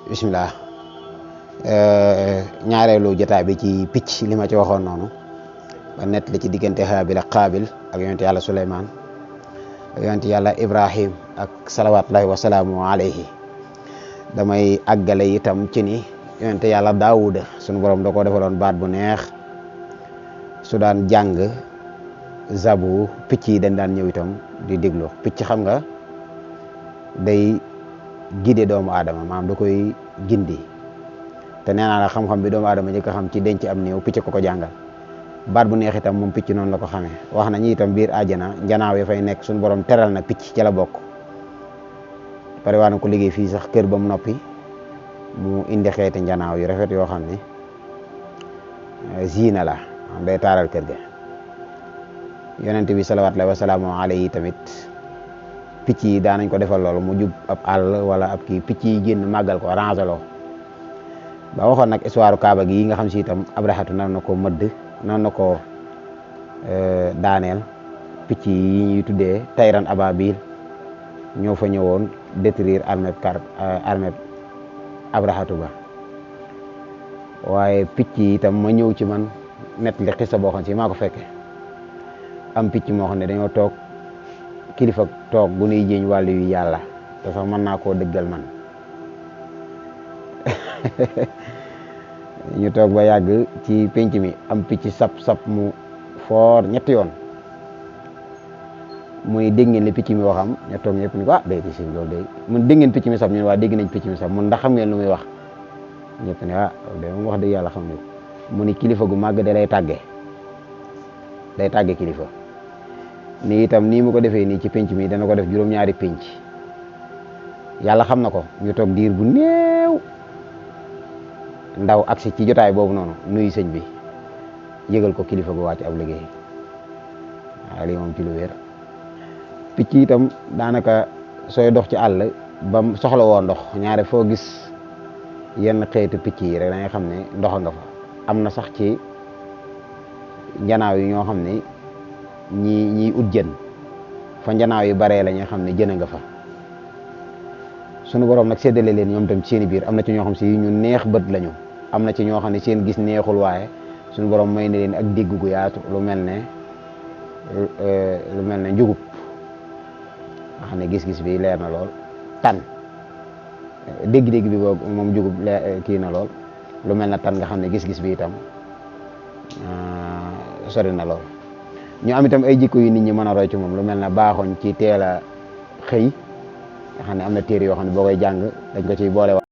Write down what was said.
bismillah ñaareelu jotaay bi ci picc li ma ci waxoon noonu ba nett li ci diggante Haabil ak Qaabil ak yonent yàlla Suleymaan ak yonent yàlla Ibrahim ak salawaatullahi wa salaamu alayhi damay àggale itam ci ni yonent yàlla Daawuda sunu borom da koo defaloon baat bu neex su daan jàng zabu picc yi dañ daan ñëw itam di déglu picc xam nga day gide doomu aadama maanaam da koy gindi te nee naa la xam-xam bi doomu aadama njëkk a xam ci denc am néew picc ko jàngal baat bu neex itam moom picc noonu la ko xamee wax nañu itam biir àjjana njanaaw yi fay nekk suñu borom teral na picc ca la bokk pare waa na ko liggéey fii sax kër ba mu noppi mu indi xeeti njanaaw yu rafet yoo xam ne ziina la day taaral kër ga yonent bi salawaatullaahi wa salaamu alayhi tamit picc yi daanañ ko defal loolu mu jub ab àll wala ab kii picc yi génn màggal ko rangeloo ba waxoon nag histoire Kaaba gi nga xam si itam Abrahatu nan na ko mëdd nan na ko daaneel picc yi ñuy tuddee tayran ababil ñoo fa ñëwoon détruire armée Abrahatu ba waaye picc yi itam ma ñëw ci man net li xisa boo xam si maa ko fekke am picc moo xam ne dañoo toog kilifa toog bu nuy jéeñ wàllu yu yàlla te sax mën naa koo dëggal man ñu toog ba yàgg ci penc mi am picc sap mu foor ñetti yoon muy dégg ngeen li picc mi waxam ña toog ñëpp ni ko day di si loolu day mun dégg ngeen picc mi sap ñu ne waa dégg nañ picc mi sap mun ndax xam ngeen lu muy wax ñëpp ne loolu day moom wax dëgg yàlla xam ne mu ni kilifa gu màgg da lay tàgge kilifa nii itam nii mu ko defee nii ci penc mi dana ko def juróom-ñaari penc yàlla xam na ko ñu toog diir bu néew ndaw agsi ci jotaay boobu noonu nuyu sëñ bi yëgal ko kilifa gu wàcc ab liggéey waaye lii moom ci lu wér picc itam daanaka sooy dox ci àll bam soxla woo ndox ñaare foo gis yenn xeetu picc yi rek da ngay xam ne ndox nga fa am na sax ci njanaaw yi ñoo xam ne ñiy ut jën fa njanaaw yu baree la ñoo xam ne jën a nga fa sunu borom nag séddale leen ñoom tam ci seen biir am na ci ñoo xam si ñu neex bët lañu am na ci ñoo xam ne seen gis neexul waaye sunu borom may na leen ak dégg gu yaatu lu mel ne njugub nga xam ne gis-gis bi leer na lool tan dégg-dégg bi boobu moom njugub kii na lool lu mel na tan nga xam ne gis-gis bi itam sori na lool ñu am itam ay jikko yu nit ñi mën a roy ci moom lu mel ne baaxoñ ci teel a xëy nga xam ne am na téere yoo xam ne boo koy jàng dañ ko ciy boole